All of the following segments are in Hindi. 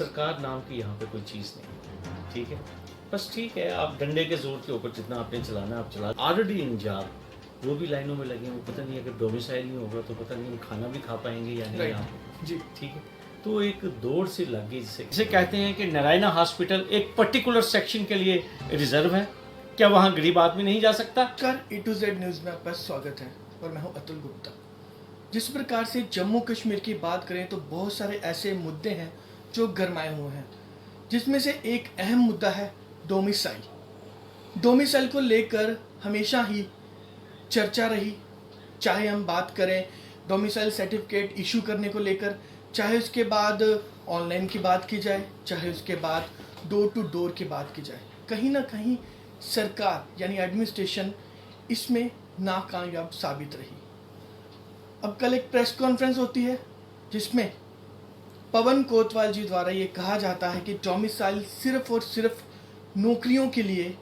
सरकार नाम की यहाँ पे कोई चीज़ नहीं, ठीक है। बस ठीक है, आप डंडे के ज़ोर के ऊपर जितना आपने चलाना आप चला। ऑलरेडी इन जॉब वो भी लाइनों में लगे हैं, वो पता नहीं अगर डोमिसाइल नहीं होगा तो पता नहीं हम खाना भी खा पाएंगे या नहीं यहाँ पे, जी ठीक है। तो एक दौड़ सी लग गई, जिसे कहते हैं कि नारायणा हॉस्पिटल एक पर्टिकुलर सेक्शन के लिए रिजर्व है। क्या वहाँ गरीब आदमी नहीं जा सकता? कर A to Z न्यूज़ में आपका स्वागत है और मैं हूं अतुल गुप्ता। जिस प्रकार से जम्मू कश्मीर की बात करें तो बहुत सारे ऐसे मुद्दे हैं जो गरमाए हुए हैं, जिसमें से एक अहम मुद्दा है डोमिसाइल। डोमिसाइल को लेकर हमेशा ही चर्चा रही, चाहे हम बात करें डोमिसाइल सर्टिफिकेट इशू करने को लेकर, चाहे उसके बाद ऑनलाइन की बात की जाए, चाहे उसके बाद डोर टू डोर की बात की जाए। कहीं ना कहीं सरकार यानी एडमिनिस्ट्रेशन इसमें नाकामयाब साबित रही। अब कल एक प्रेस कॉन्फ्रेंस होती है जिसमें पवन कोतवाल जी द्वारा ये कहा जाता है कि डोमिसाइल सिर्फ और सिर्फ नौकरियों के लिए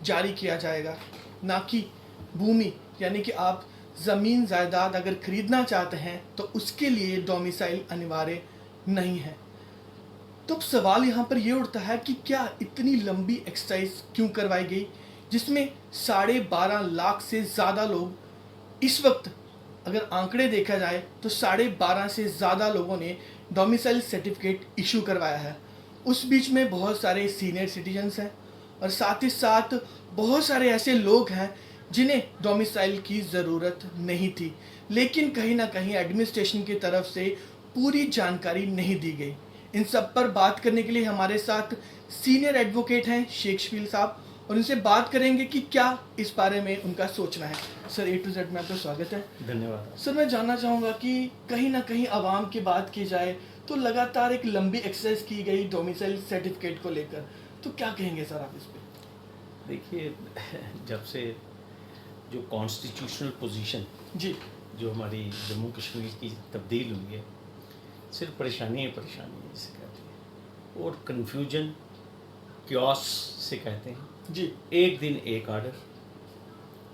जारी किया जाएगा, ना कि भूमि, यानी कि आप ज़मीन जायदाद अगर खरीदना चाहते हैं तो उसके लिए डोमिसाइल अनिवार्य नहीं है। तो अब सवाल यहाँ पर ये उठता है कि क्या इतनी लंबी एक्सरसाइज क्यों करवाई गई, जिसमें 12.5 लाख से ज़्यादा लोग इस वक्त, अगर आंकड़े देखा जाए तो 12.5 से ज़्यादा लोगों ने डोमिसाइल सर्टिफिकेट इशू करवाया है। उस बीच में बहुत सारे सीनियर सिटीजन्स हैं और साथ ही साथ बहुत सारे ऐसे लोग हैं जिन्हें डोमिसाइल की ज़रूरत नहीं थी, लेकिन कहीं ना कहीं एडमिनिस्ट्रेशन की तरफ से पूरी जानकारी नहीं दी गई। इन सब पर बात करने के लिए हमारे साथ सीनियर एडवोकेट हैं शेख शफील साहब, और उनसे बात करेंगे कि क्या इस बारे में उनका सोचना है। सर A to Z में आपका स्वागत है। धन्यवाद। सर मैं जानना चाहूँगा कि कहीं ना कहीं आवाम की बात की जाए तो लगातार एक लंबी एक्सरसाइज की गई डोमिसाइल सर्टिफिकेट को लेकर, तो क्या कहेंगे सर आप इस पर? देखिए, जब से जो कॉन्स्टिट्यूशनल पोजीशन जी जो हमारी जम्मू कश्मीर की तब्दील हुई है, सिर्फ परेशानी है जिसे कहते हैं, और कन्फ्यूजन क्योस से कहते हैं। जी एक दिन एक ऑर्डर,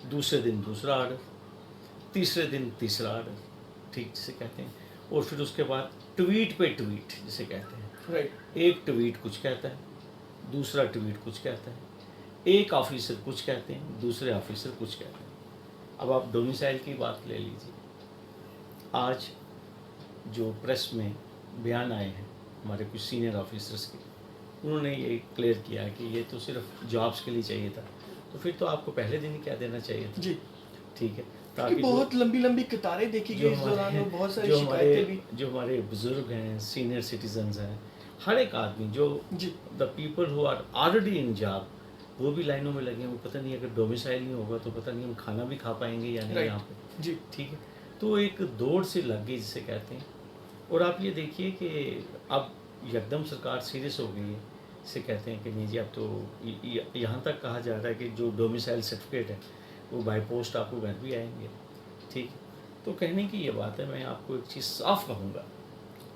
दूसरे दिन दूसरा ऑर्डर, तीसरे दिन तीसरा ऑर्डर, ठीक जिसे कहते हैं, और फिर उसके बाद ट्वीट पे ट्वीट जिसे कहते हैं। राइट। एक ट्वीट कुछ कहता है, दूसरा ट्वीट कुछ कहता है, एक ऑफिसर कुछ कहते हैं, दूसरे ऑफिसर कुछ कहते हैं। अब आप डोमिसाइल की बात ले लीजिए। आज जो प्रेस में बयान आए हैं हमारे कुछ सीनियर ऑफिसर्स के, उन्होंने ये क्लियर किया कि ये तो सिर्फ जॉब्स के लिए चाहिए था, तो फिर तो आपको पहले दिन ही कह देना चाहिए था। जी ठीक है, ताकि बहुत लंबी लंबी कतारें देखी गई इस दौरान, और बहुत सारी शिकायतें भी। जो हमारे बुजुर्ग हैं, सीनियर सिटीजन्स हैं, हर एक आदमी जो the people who are already in job, वो भी लाइनों में लगे हैं। वो पता नहीं अगर डोमिसाइल नहीं होगा तो पता नहीं हम खाना भी खा पाएंगे या नहीं यहाँ पे, जी ठीक है। तो एक दौड़ सी लग गई जिसे कहते हैं। और आप ये देखिए कि अब एकदम सरकार सीरियस हो गई है, इसे कहते हैं कि नहीं जी, अब तो यहाँ तक कहा जा रहा है कि जो डोमिसाइल सर्टिफिकेट है वो बाय पोस्ट आपको घर भी आएंगे, ठीक है। तो कहने की ये बात है, मैं आपको एक चीज़ साफ कहूँगा,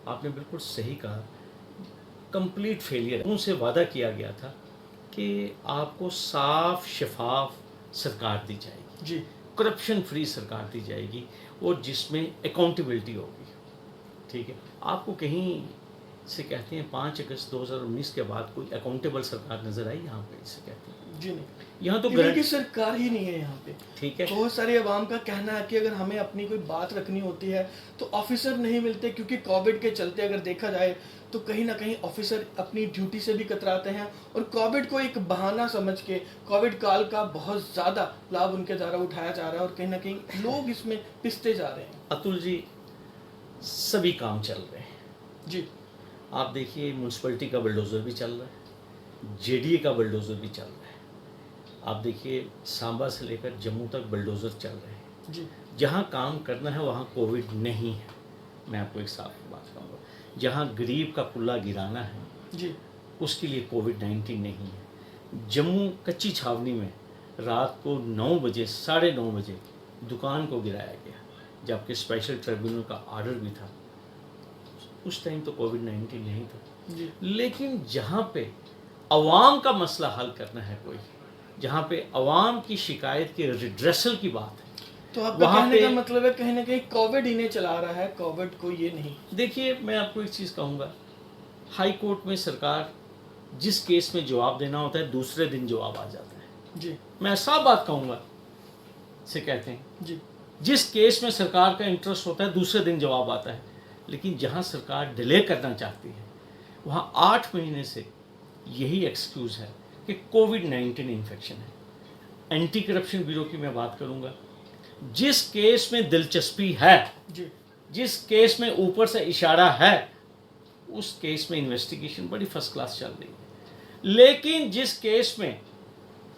आपने बिल्कुल सही कहा, कंप्लीट फेलियर। उनसे वादा किया गया था कि आपको साफ शफाफ सरकार दी जाएगी, जी करप्शन फ्री सरकार दी जाएगी, और जिसमें अकाउंटेबिलिटी होगी, ठीक है। आपको कहीं से कहते हैं 5 अगस्त 2019 के बाद कोई अकाउंटेबल सरकार नज़र आई यहाँ पे, इसे कहते हैं? जी नहीं, यहाँ तो की सरकार ही नहीं है यहाँ पे, ठीक है। बहुत सारे अवाम का कहना है कि अगर हमें अपनी कोई बात रखनी होती है तो ऑफिसर नहीं मिलते, क्योंकि कोविड के चलते अगर देखा जाए तो कहीं ना कहीं ऑफिसर अपनी ड्यूटी से भी कतराते हैं, और कोविड को एक बहाना समझ के कोविड काल का बहुत ज़्यादा लाभ उनके द्वारा उठाया जा रहा है, और कहीं ना कहीं लोग इसमें पिसते जा रहे हैं। अतुल जी, सभी काम चल रहे हैं जी। आप देखिए, म्यूनसिपलिटी का बुलडोज़र भी चल रहा है, JDA का बुलडोज़र भी चल रहा है। आप देखिए, सांबा से लेकर जम्मू तक बुलडोज़र चल रहे हैं। जी जहाँ काम करना है वहाँ कोविड नहीं है। मैं आपको एक साफ बात कहूँगा, जहाँ गरीब का पुल्ला गिराना है जी उसके लिए कोविड-19 नहीं है। जम्मू कच्ची छावनी में रात को 9 बजे, 9:30 बजे दुकान को गिराया गया, जबकि स्पेशल ट्रिब्यूनल का ऑर्डर भी था। उस टाइम तो कोविड-19 नहीं था। जी लेकिन जहाँ पे अवाम का मसला हल करना है, कोई जहाँ पे अवाम की शिकायत के रिड्रेसल की बात है, तो आपका कहने का मतलब है कहीं ना कहीं कोविड इन्हें चला रहा है, कोविड को ये नहीं। देखिए, मैं आपको एक चीज़ कहूँगा, हाई कोर्ट में सरकार जिस केस में जवाब देना होता है दूसरे दिन जवाब आ जाता है। जी मैं साफ बात कहूँगा, से कहते हैं जी जिस केस में सरकार का इंटरेस्ट होता है दूसरे दिन जवाब आता है, लेकिन जहाँ सरकार डिले करना चाहती है वहाँ 8 महीने से यही एक्सक्यूज़ है कि कोविड-19 इन्फेक्शन है। एंटी करप्शन ब्यूरो की मैं बात करूँगा, जिस केस में दिलचस्पी है, जी जिस केस में ऊपर से इशारा है, उस केस में इन्वेस्टिगेशन बड़ी फर्स्ट क्लास चल रही है। लेकिन जिस केस में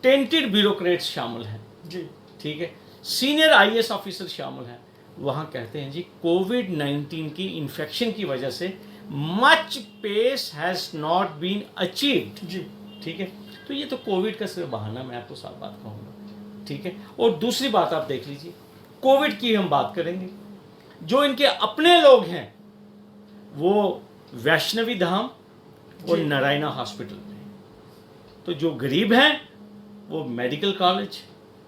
टेंटेड ब्यूरोक्रेट्स शामिल हैं, जी ठीक है, सीनियर आईएएस ऑफिसर शामिल हैं, वहाँ कहते हैं जी कोविड-19 की इन्फेक्शन की वजह से much pace has not been achieved. जी ठीक है, तो ये तो कोविड का सिर्फ बहाना, मैं आपको साफ बात कहूँगा। ठीक है, और दूसरी बात आप देख लीजिए, कोविड की हम बात करेंगे, जो इनके अपने लोग हैं वो वैष्णवी धाम और जी। नारायणा हॉस्पिटल में, तो जो गरीब हैं वो मेडिकल कॉलेज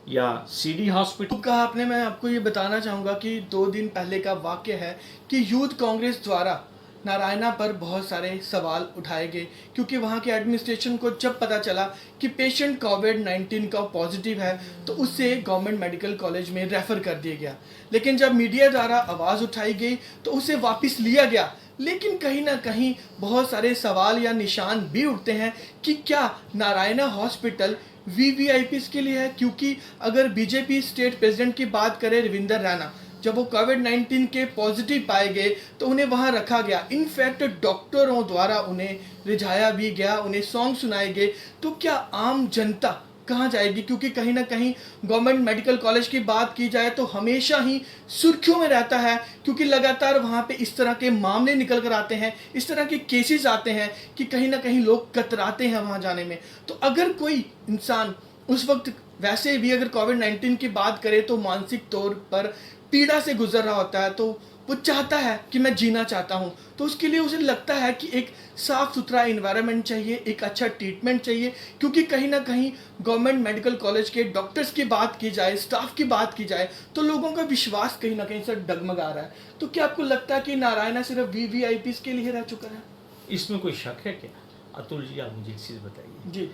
या सीडी हॉस्पिटल। तो कहा आपने, मैं आपको ये बताना चाहूँगा कि 2 दिन पहले का वाक्य है कि यूथ कांग्रेस द्वारा नारायणा पर बहुत सारे सवाल उठाए गए, क्योंकि वहाँ के एडमिनिस्ट्रेशन को जब पता चला कि पेशेंट कोविड-19 का पॉजिटिव है तो उससे गवर्नमेंट मेडिकल कॉलेज में रेफ़र कर दिया गया। लेकिन जब मीडिया द्वारा आवाज़ उठाई गई तो उसे वापस लिया गया। लेकिन कहीं ना कहीं बहुत सारे सवाल या निशान भी उठते हैं कि क्या नारायणा हॉस्पिटल वीवीआईपीज़ के लिए है, क्योंकि अगर बीजेपी स्टेट प्रेसिडेंट की बात करें रविंदर रैना, जब वो कोविड-19 के पॉजिटिव पाए गए तो उन्हें वहाँ रखा गया। इनफैक्ट डॉक्टरों द्वारा उन्हें रिझाया भी गया, उन्हें सॉन्ग सुनाए गए। तो क्या आम जनता कहाँ जाएगी, क्योंकि कहीं ना कहीं गवर्नमेंट मेडिकल कॉलेज की बात की जाए तो हमेशा ही सुर्खियों में रहता है, क्योंकि लगातार वहाँ पे इस तरह के मामले निकल कर आते हैं, इस तरह के केसेस आते हैं कि कहीं ना कहीं लोग कतराते हैं वहाँ जाने में। तो अगर कोई इंसान उस वक्त वैसे भी अगर कोविड-19 की बात करें तो मानसिक तौर पर पीड़ा से गुजर रहा होता है, तो वो चाहता है कि मैं जीना चाहता हूँ, तो उसके लिए उसे लगता है कि एक साफ़ सुथरा इन्वायरमेंट चाहिए, एक अच्छा ट्रीटमेंट चाहिए, क्योंकि कहीं ना कहीं गवर्नमेंट मेडिकल कॉलेज के डॉक्टर्स की बात की जाए, स्टाफ की बात की जाए, तो लोगों का विश्वास कहीं ना कहीं से डगमगा रहा है। तो क्या आपको लगता है कि नारायणा सिर्फ वीवीआईपीज़ के लिए रह चुका है? इसमें कोई शक है क्या? अतुल जी, आप मुझे एक चीज़ बताइए। जी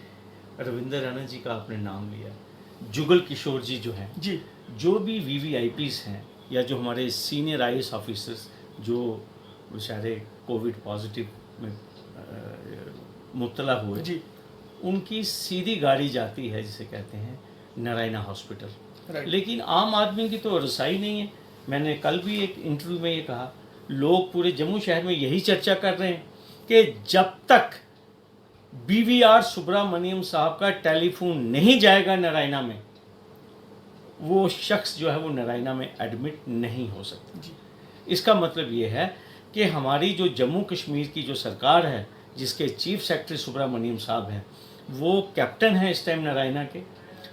रविंदर रैना जी का आपने नाम लिया, जुगल किशोर जी जो हैं, जी जो भी वीवीआईपीज़ हैं या जो हमारे सीनियर आईएएस ऑफिसर्स जो बेचारे कोविड पॉजिटिव में मुब्तला हुए, जी उनकी सीधी गाड़ी जाती है जिसे कहते हैं नारायणा हॉस्पिटल। राइट। लेकिन आम आदमी की तो रसाई नहीं है। मैंने कल भी एक इंटरव्यू में ये कहा, लोग पूरे जम्मू शहर में यही चर्चा कर रहे हैं कि जब तक बीवीआर सुब्रमण्यम साहब का टेलीफोन नहीं जाएगा नारायणा में, वो शख्स जो है वो नारायणा में एडमिट नहीं हो सकता। जी इसका मतलब ये है कि हमारी जो जम्मू कश्मीर की जो सरकार है, जिसके चीफ सेक्रेटरी सुब्रमण्यम साहब हैं, वो कैप्टन हैं इस टाइम नारायणा के,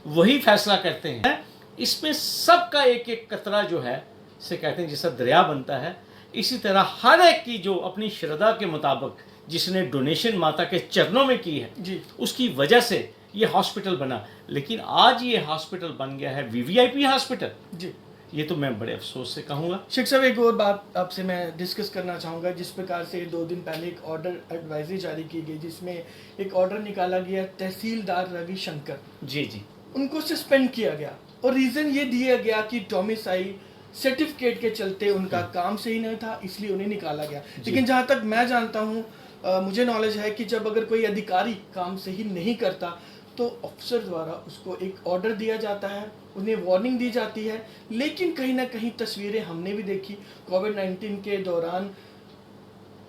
वही फैसला करते हैं। इसमें सबका एक एक कतरा जो है, से कहते हैं जैसा दरिया बनता है, इसी तरह हर एक की जो अपनी श्रद्धा के मुताबिक जिसने डोनेशन माता के चरणों में की है, जी उसकी वजह से ये हॉस्पिटल बना। लेकिन आज ये हॉस्पिटल बन गया है वीवीआईपी हॉस्पिटल। जी ये तो मैं बड़े अफसोस से कहूँगा। शेख साहब, एक और बात आपसे मैं डिस्कस करना चाहूँगा। जिस प्रकार से 2 दिन पहले एक ऑर्डर एडवाइजरी जारी की गई, जिसमें एक ऑर्डर निकाला गया तहसीलदार रविशंकर, जी जी उनको सस्पेंड किया गया और रीज़न ये दिया गया कि डोमिसाइल सर्टिफिकेट के चलते उनका काम सही नहीं था, इसलिए उन्हें निकाला गया। लेकिन जहाँ तक मैं जानता हूँ, मुझे नॉलेज है कि जब अगर कोई अधिकारी काम सही नहीं करता तो अफसर द्वारा उसको एक ऑर्डर दिया जाता है, उन्हें वार्निंग दी जाती है। लेकिन कहीं ना कहीं तस्वीरें हमने भी देखी कोविड-19 के दौरान,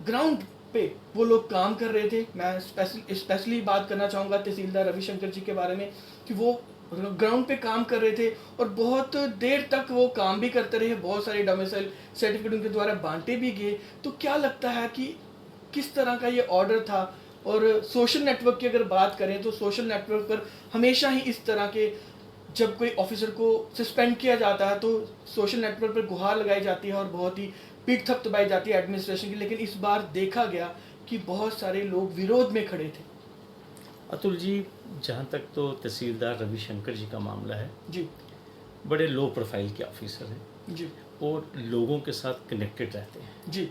ग्राउंड पे वो लोग काम कर रहे थे। मैं स्पेशली बात करना चाहूँगा तहसीलदार रविशंकर जी के बारे में, कि वो ग्राउंड पे काम कर रहे थे और बहुत देर तक वो काम भी करते रहे। बहुत सारे डोमिसाइल सर्टिफिकेट उनके द्वारा बांटे भी गए। तो क्या लगता है कि किस तरह का ये ऑर्डर था? और सोशल नेटवर्क की अगर बात करें तो सोशल नेटवर्क पर हमेशा ही इस तरह के, जब कोई ऑफिसर को सस्पेंड किया जाता है तो सोशल नेटवर्क पर गुहार लगाई जाती है और बहुत ही पीठ थपथपाई जाती है एडमिनिस्ट्रेशन की। लेकिन इस बार देखा गया कि बहुत सारे लोग विरोध में खड़े थे। अतुल जी, जहाँ तक तो तहसीलदार रविशंकर जी का मामला है, जी बड़े लो प्रोफाइल के ऑफिसर हैं जी और लोगों के साथ कनेक्टेड रहते हैं। जी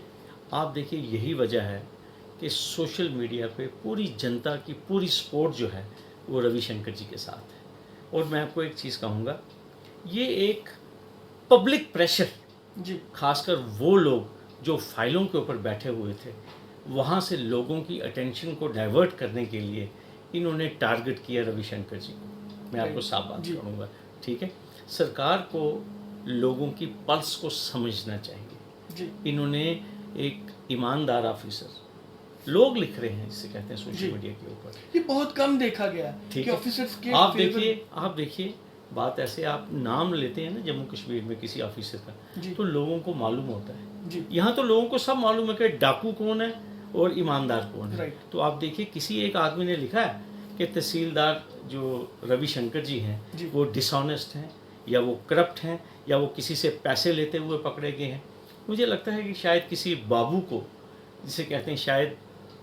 आप देखिए, यही वजह है कि सोशल मीडिया पे पूरी जनता की पूरी सपोर्ट जो है वो रविशंकर जी के साथ है। और मैं आपको एक चीज़ कहूँगा, ये एक पब्लिक प्रेशर, जी खासकर वो लोग जो फाइलों के ऊपर बैठे हुए थे, वहाँ से लोगों की अटेंशन को डाइवर्ट करने के लिए इन्होंने टारगेट किया रविशंकर जी को। मैं आपको साफ बात जी। करूँगा, ठीक है। सरकार को लोगों की पल्स को समझना चाहिए। जी इन्होंने एक ईमानदार ऑफिसर, लोग लिख रहे हैं जिसे कहते हैं जी। सोशल मीडिया के ऊपर, ये बहुत कम देखा गया है ठीक कि है। ऑफिसर्स के आप फेवर- देखिए बात ऐसे, आप नाम लेते हैं ना जम्मू कश्मीर में किसी ऑफिसर का, जी तो लोगों को मालूम होता है। जी यहाँ तो लोगों को सब मालूम है कि डाकू कौन है और ईमानदार कौन है। राइट। तो आप देखिए किसी एक आदमी ने लिखा है कि तहसीलदार जो रविशंकर जी जी। हैं वो डिसऑनेस्ट हैं, या वो करप्ट हैं, या वो किसी से पैसे लेते हुए पकड़े गए हैं। मुझे लगता है कि शायद किसी बाबू को, जिसे कहते हैं, शायद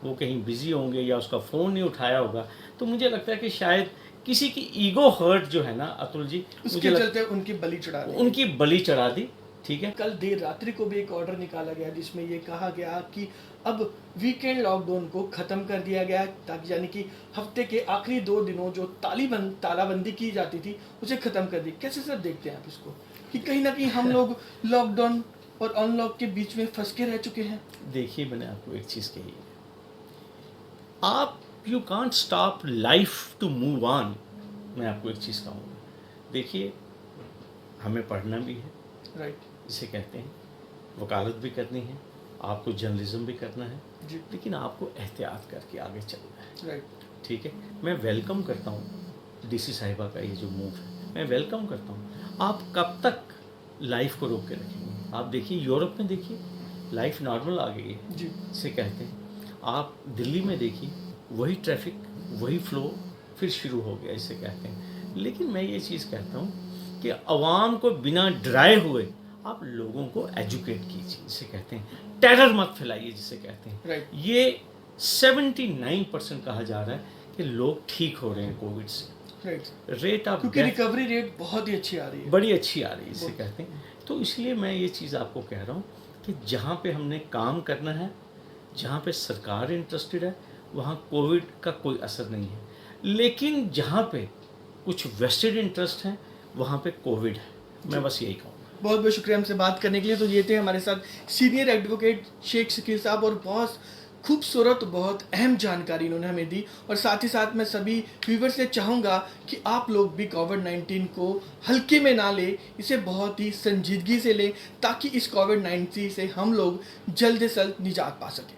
वो कहीं बिजी होंगे या उसका फ़ोन नहीं उठाया होगा। तो मुझे लगता है कि शायद किसी की ईगो हर्ट जो है ना अतुल जी, उसके चलते उनकी बलि चढ़ा दी। उनकी बलि चढ़ा दी, ठीक है। कल देर रात्रि को भी एक ऑर्डर निकाला गया जिसमें ये कहा गया कि अब वीकेंड लॉकडाउन को ख़त्म कर दिया गया, ताकि यानी कि हफ्ते के आखिरी 2 दिनों जो तालाबंदी की जाती थी उसे ख़त्म कर दी। कैसे सर देखते हैं आप इसको कि कहीं ना कहीं हम लोग लॉकडाउन और अनलॉक के बीच में फंस के रह चुके हैं? देखिए, मैंने आपको एक चीज़ कही है, आप you can't stop life to move on. मैं आपको एक चीज़ कहूँगा, देखिए हमें पढ़ना भी है, राइट इसे कहते हैं, वकालत भी करनी है, आपको जर्नलिज्म भी करना है, जी लेकिन आपको एहतियात करके आगे चलना है, राइट ठीक है। मैं वेलकम करता हूँ डीसी साहिबा का ये जो मूव है, मैं वेलकम करता हूँ। आप कब तक लाइफ को रोक के रखेंगे? आप देखिए यूरोप में, देखिए लाइफ नॉर्मल आ गई है, जी इसे कहते हैं। आप दिल्ली में देखिए, वही ट्रैफिक, वही फ्लो फिर शुरू हो गया, इसे कहते हैं। लेकिन मैं ये चीज़ कहता हूँ कि अवाम को बिना डराए हुए आप लोगों को एजुकेट कीजिए, इसे कहते हैं। टेरर मत फैलाइए, जिसे कहते हैं। राइट ये 79% कहा जा रहा है कि लोग ठीक हो रहे हैं कोविड से। राइट रेट ऑफ क्योंकि डेथ रिकवरी रेट बहुत ही अच्छी आ रही है। बड़ी अच्छी आ रही है, इसे कहते हैं। तो इसलिए मैं ये चीज़ आपको कह रहा हूँ कि जहाँ पे हमने काम करना है, जहाँ पे सरकार इंटरेस्टेड है, वहाँ कोविड का कोई असर नहीं है। लेकिन जहाँ पे कुछ वेस्टेड इंटरेस्ट हैं, वहाँ पे कोविड है। मैं बस यही कहूँगा। बहुत बहुत शुक्रिया हमसे बात करने के लिए। तो ये थे हमारे साथ सीनियर एडवोकेट शेख शकील साहब, और बहुत खूबसूरत, बहुत अहम जानकारी इन्होंने हमें दी। और साथ ही साथ मैं सभी व्यूवर से चाहूँगा कि आप लोग भी कोविड-19 को हल्के में ना लें, इसे बहुत ही संजीदगी से लें, ताकि इस कोविड-19 से हम लोग जल्द से जल्द निजात पा सकें।